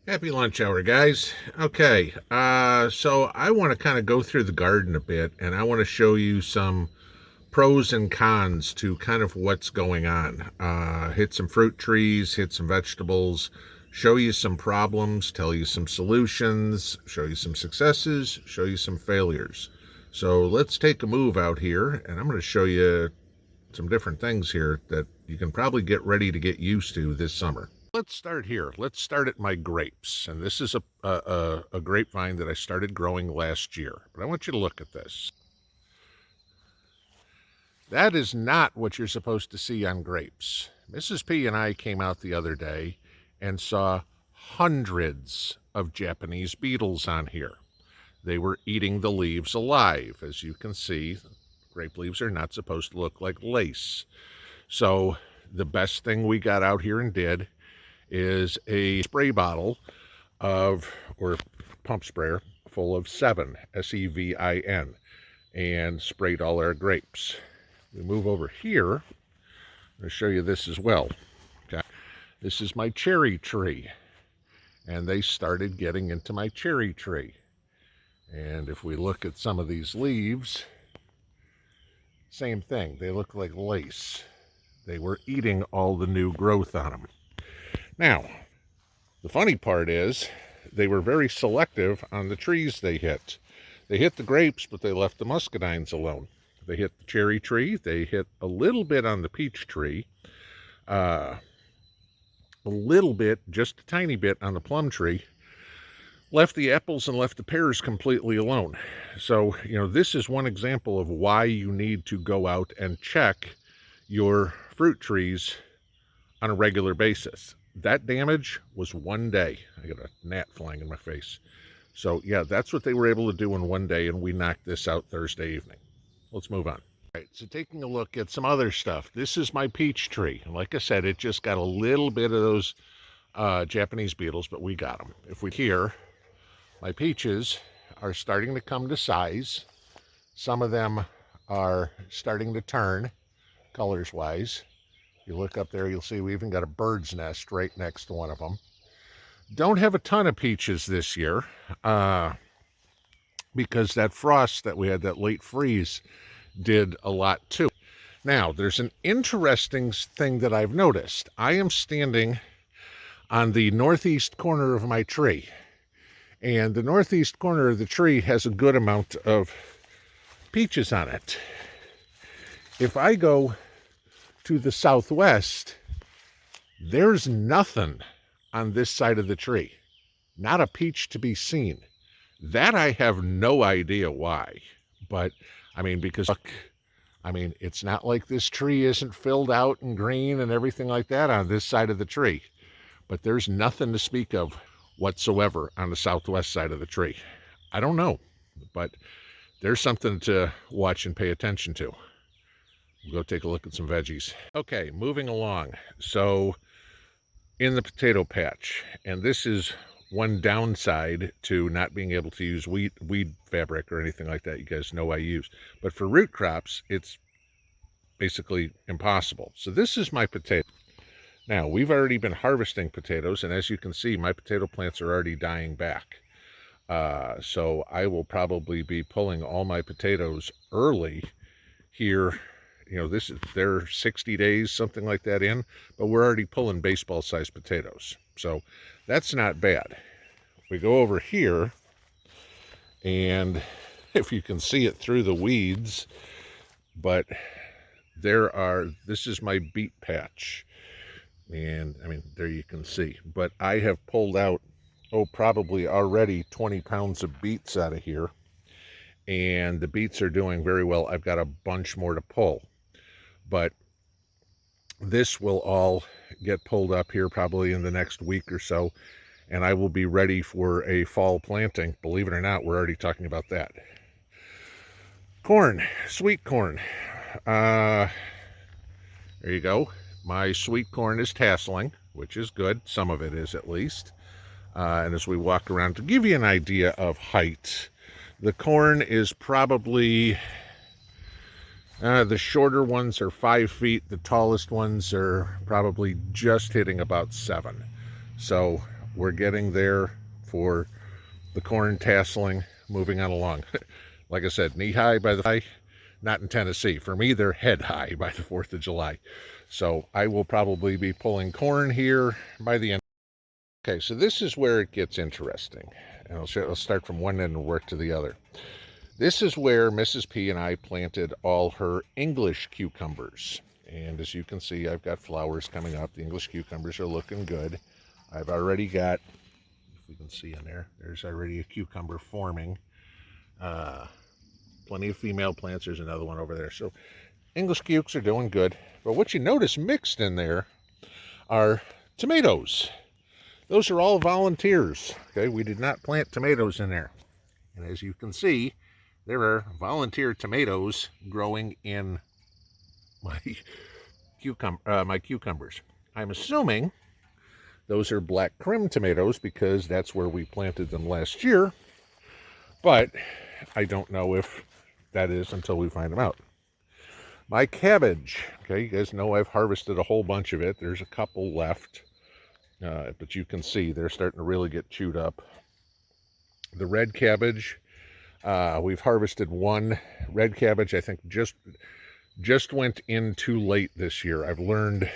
Happy lunch hour, guys. Okay, so I want to kind of go through the garden a bit, and I want to show you some pros and cons to kind of what's going on. Hit some fruit trees, hit some vegetables, show you some problems, tell you some solutions, show you some successes, show you some failures. So let's take a move out here, and I'm going to show you some different things here that you can probably get ready to get used to this summer. Let's start here. Let's start at my grapes. And this is a grapevine that I started growing last year. But I want you to look at this. That is not what you're supposed to see on grapes. Mrs. P and I came out the other day and saw hundreds of Japanese beetles on here. They were eating the leaves alive. As you can see, grape leaves are not supposed to look like lace. So the best thing we got out here and did is a spray bottle or pump sprayer full of Sevin, S-E-V-I-N, and sprayed all our grapes. We move over here. I'm going to show you this as well. Okay, this is my cherry tree, and they started getting into my cherry tree. And if we look at some of these leaves, same thing. They look like lace. They were eating all the new growth on them. Now, the funny part is they were very selective on the trees they hit. They hit the grapes, but they left the muscadines alone. They hit the cherry tree. They hit a little bit on the peach tree. A little bit, just a tiny bit on the plum tree. Left the apples and left the pears completely alone. So, this is one example of why you need to go out and check your fruit trees on a regular basis. That damage was one day. I got a gnat flying in my face. So yeah, that's what they were able to do in one day, and we knocked this out Thursday evening. Let's move on. All right, so taking a look at some other stuff. This is my peach tree. And like I said, it just got a little bit of those Japanese beetles, but we got them. If we here, my peaches are starting to come to size. Some of them are starting to turn colors-wise. You look up there, you'll see we even got a bird's nest right next to one of them. Don't have a ton of peaches this year because that frost that we had, that late freeze, did a lot too. Now, there's an interesting thing that I've noticed. I am standing on the northeast corner of my tree, and the northeast corner of the tree has a good amount of peaches on it. If I go to the southwest, there's nothing on this side of the tree. Not a peach to be seen. That I have no idea why. But, because, look, it's not like this tree isn't filled out and green and everything like that on this side of the tree. But there's nothing to speak of whatsoever on the southwest side of the tree. I don't know, but there's something to watch and pay attention to. We'll go take a look at some veggies. Okay, moving along. So in the potato patch, and this is one downside to not being able to use weed fabric or anything like that. You guys know I use. But for root crops, it's basically impossible. So this is my potato. Now, we've already been harvesting potatoes, and as you can see, my potato plants are already dying back. So I will probably be pulling all my potatoes early here. They're 60 days, something like that in, but we're already pulling baseball-sized potatoes. So that's not bad. We go over here, and if you can see it through the weeds, but this is my beet patch. And, there you can see. But I have pulled out, probably already 20 pounds of beets out of here. And the beets are doing very well. I've got a bunch more to pull. But this will all get pulled up here probably in the next week or so, and I will be ready for a fall planting. Believe it or not, we're already talking about that. Corn, sweet corn. There you go. My sweet corn is tasseling, which is good. Some of it is, at least. And as we walk around, to give you an idea of height, the corn is probably... the shorter ones are 5 feet. The tallest ones are probably just hitting about 7. So we're getting there for the corn tasseling, moving on along. Like I said, knee high by the high, not in Tennessee. For me, they're head high by the 4th of July. So I will probably be pulling corn here by the end. Okay, so this is where it gets interesting. And I'll start from one end and work to the other. This is where Mrs. P and I planted all her English cucumbers. And as you can see, I've got flowers coming up. The English cucumbers are looking good. I've already got, if we can see in there, there's already a cucumber forming. Plenty of female plants. There's another one over there. So English cukes are doing good. But what you notice mixed in there are tomatoes. Those are all volunteers. Okay, we did not plant tomatoes in there. And as you can see, there are volunteer tomatoes growing in my cucumbers. I'm assuming those are black Krim tomatoes because that's where we planted them last year. But I don't know if that is until we find them out. My cabbage. Okay, you guys know I've harvested a whole bunch of it. There's a couple left. But you can see they're starting to really get chewed up. The red cabbage, we've harvested one red cabbage. I think just went in too late this year. I've learned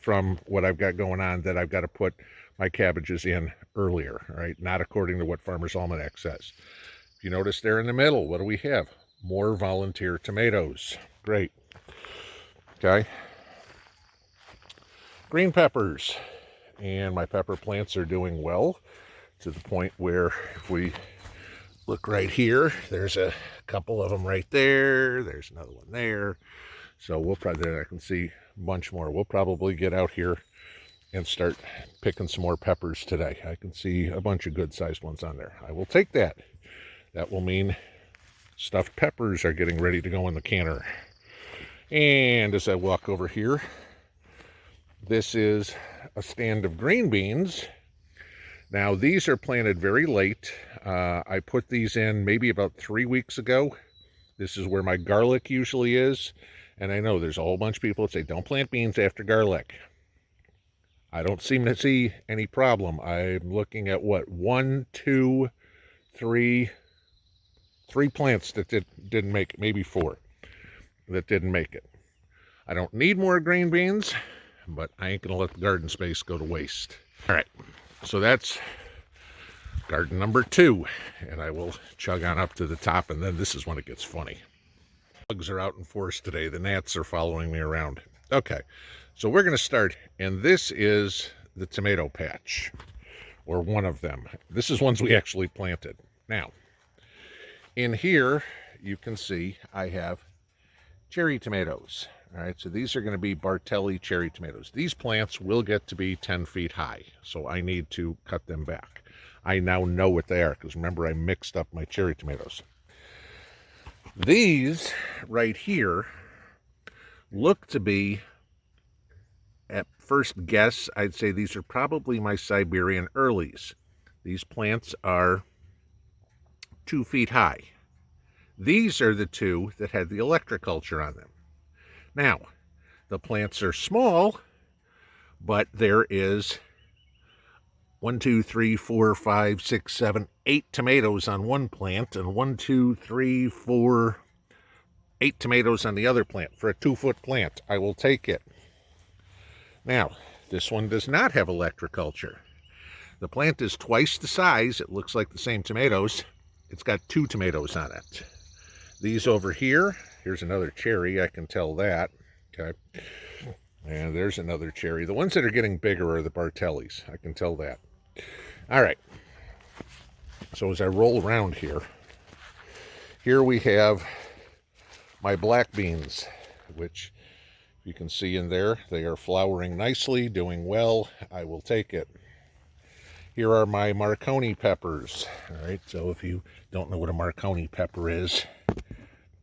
from what I've got going on that I've got to put my cabbages in earlier, right? Not according to what Farmer's Almanac says. If you notice there in the middle, what do we have? More volunteer tomatoes. Great. Okay. Green peppers, and my pepper plants are doing well to the point where if we look right here, there's a couple of them right there. There's another one there. So we'll probably, I can see a bunch more. We'll probably get out here and start picking some more peppers today. I can see a bunch of good-sized ones on there. I will take that. That will mean stuffed peppers are getting ready to go in the canner. And as I walk over here, this is a stand of green beans. Now, these are planted very late. I put these in maybe about 3 weeks ago. This is where my garlic usually is. And I know there's a whole bunch of people that say, don't plant beans after garlic. I don't seem to see any problem. I'm looking at what, 1, 2, 3 plants that didn't make it, maybe 4 that didn't make it. I don't need more green beans, but I ain't gonna let the garden space go to waste. All right, so that's garden number 2, and I will chug on up to the top, and then this is when it gets funny. Bugs are out in force today. The gnats are following me around. Okay, so we're gonna start, and this is the tomato patch, or one of them. This is ones we actually planted. Now, in here, you can see I have cherry tomatoes. All right, so these are going to be Bartelli cherry tomatoes. These plants will get to be 10 feet high, so I need to cut them back. I now know what they are, because remember I mixed up my cherry tomatoes. These right here look to be, at first guess, I'd say these are probably my Siberian earlies. These plants are 2 feet high. These are the 2 that had the electroculture on them. Now, the plants are small, but there is 1, 2, 3, 4, 5, 6, 7, 8 tomatoes on one plant, and 1, 2, 3, 4, 8 tomatoes on the other plant. For a 2-foot plant, I will take it. Now, this one does not have electroculture. The plant is twice the size. It looks like the same tomatoes. It's got 2 tomatoes on it. These over here, here's another cherry, I can tell that. Okay. And there's another cherry. The ones that are getting bigger are the Bartellis. I can tell that. All right. So as I roll around here we have my black beans, which you can see in there. They are flowering nicely, doing well. I will take it. Here are my Marconi peppers. All right, so if you don't know what a Marconi pepper is,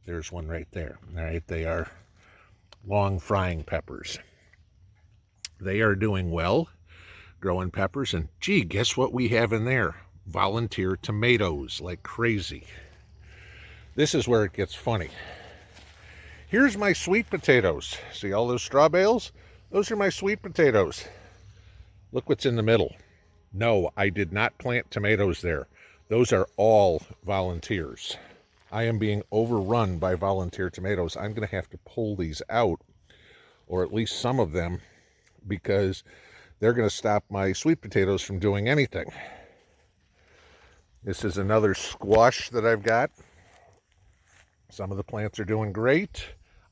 there's one right there. All right, they are long frying peppers. They are doing well, growing peppers, and gee, guess what we have in there? Volunteer tomatoes like crazy. This is where it gets funny. Here's my sweet potatoes. See all those straw bales? Those are my sweet potatoes. Look what's in the middle. No, I did not plant tomatoes there. Those are all volunteers. I am being overrun by volunteer tomatoes. I'm going to have to pull these out, or at least some of them, because they're going to stop my sweet potatoes from doing anything. This is another squash that I've got. Some of the plants are doing great,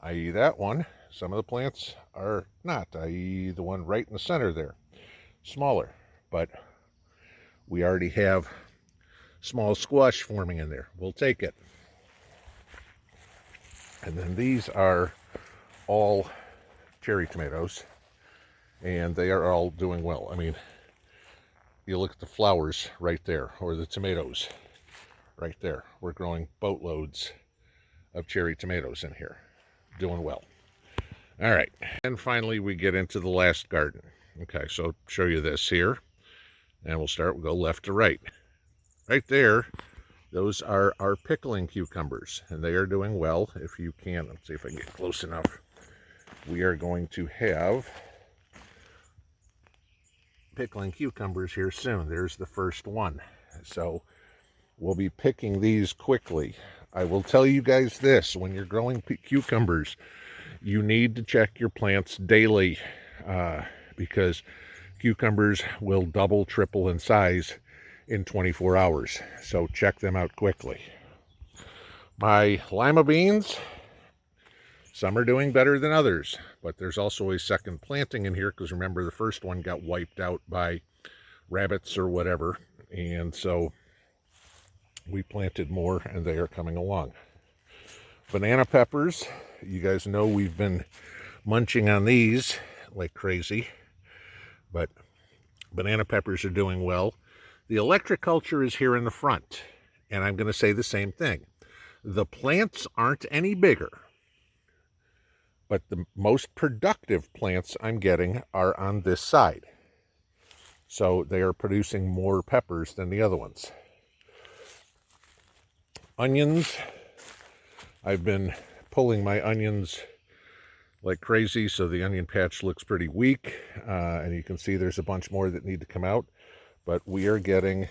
i.e. that one. Some of the plants are not, i.e. the one right in the center there. Smaller, but we already have small squash forming in there. We'll take it. And then these are all cherry tomatoes, and they are all doing well. I mean, you look at the flowers right there, or the tomatoes right there. We're growing boatloads of cherry tomatoes in here, doing well. All right, and finally we get into the last garden. Okay, so show you this here, and we'll go left to right. Right there, those are our pickling cucumbers, and they are doing well. If you can, let's see if I can get close enough. We are going to have pickling cucumbers here soon. There's the first one. So we'll be picking these quickly. I will tell you guys this, when you're growing cucumbers, you need to check your plants daily because cucumbers will double, triple in size in 24 hours. So check them out quickly. My lima beans, some are doing better than others, but there's also a second planting in here because remember the first one got wiped out by rabbits or whatever, and so we planted more and they are coming along. Banana peppers, you guys know we've been munching on these like crazy, but banana peppers are doing well. The electric culture is here in the front, and I'm going to say the same thing. The plants aren't any bigger, but the most productive plants I'm getting are on this side. So they are producing more peppers than the other ones. Onions, I've been pulling my onions like crazy, so the onion patch looks pretty weak, and you can see there's a bunch more that need to come out, but we are getting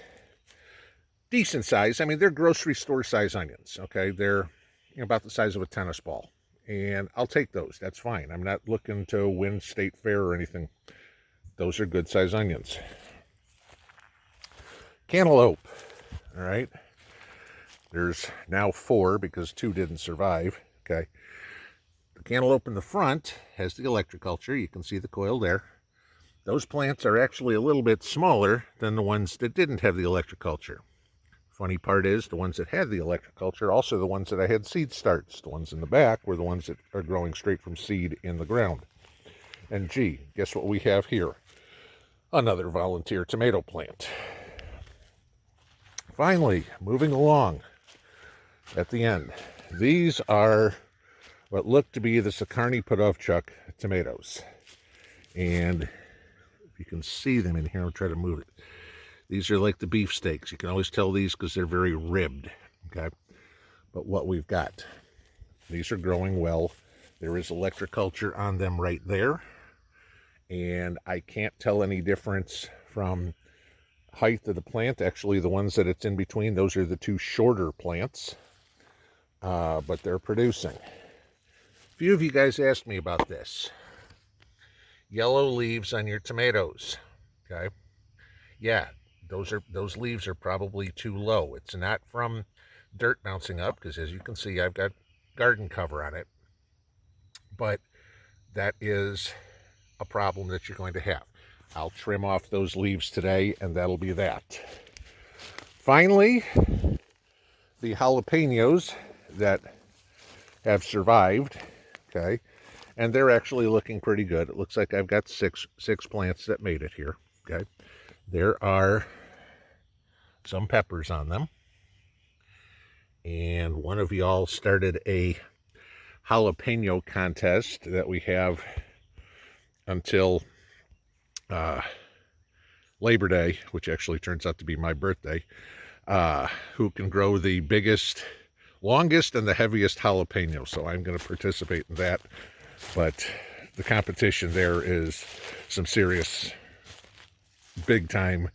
decent size. I mean, they're grocery store size onions, okay? They're about the size of a tennis ball, and I'll take those. That's fine. I'm not looking to win state fair or anything. Those are good size onions. Cantaloupe, all right? There's now 4 because 2 didn't survive, okay? The cantaloupe in the front has the electric culture. You can see the coil there. Those plants are actually a little bit smaller than the ones that didn't have the electric culture. Funny part is the ones that had the electric culture, also the ones that I had seed starts. The ones in the back were the ones that are growing straight from seed in the ground. And gee, guess what we have here? Another volunteer tomato plant. Finally, moving along at the end. These are what look to be the Sakarni Podovchuk tomatoes. And if you can see them in here, I'll try to move it. These are like the beefsteaks. You can always tell these because they're very ribbed, okay? But what we've got, these are growing well. There is electric culture on them right there. And I can't tell any difference from height of the plant. Actually, the ones that it's in between, those are the 2 shorter plants. But they're producing. A few of you guys asked me about this. Yellow leaves on your tomatoes, okay? Yeah, those leaves are probably too low. It's not from dirt bouncing up, because as you can see, I've got garden cover on it. But that is a problem that you're going to have. I'll trim off those leaves today, and that'll be that. Finally, the jalapenos that have survived, okay, and they're actually looking pretty good. It looks like I've got six plants that made it here, okay. There are some peppers on them, and one of y'all started a jalapeno contest that we have until Labor Day, which actually turns out to be my birthday, who can grow the biggest, longest, and the heaviest jalapeno. So I'm going to participate in that, but the competition there is some serious big time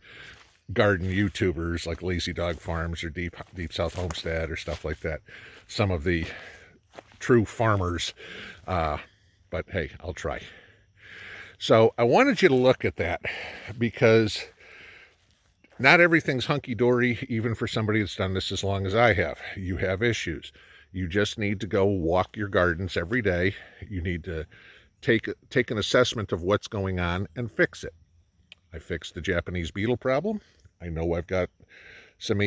garden YouTubers like Lazy Dog Farms or Deep South Homestead or stuff like that. Some of the true farmers, but hey, I'll try. So I wanted you to look at that because not everything's hunky-dory, even for somebody that's done this as long as I have. You have issues. You just need to go walk your gardens every day. You need to take an assessment of what's going on and fix it. I fixed the Japanese beetle problem. I know I've got some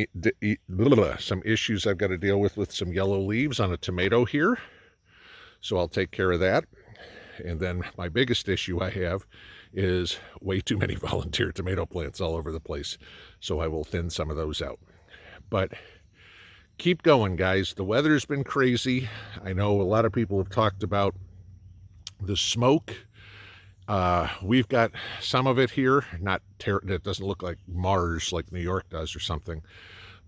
issues I've got to deal with some yellow leaves on a tomato here. So I'll take care of that. And then my biggest issue I have is way too many volunteer tomato plants all over the place. So I will thin some of those out. But keep going, guys. The weather's been crazy. I know a lot of people have talked about the smoke. We've got some of it here, it doesn't look like Mars like New York does or something,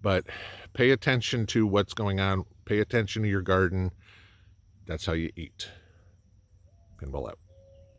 but pay attention to what's going on. Pay attention to your garden. That's how you eat. Pinball out.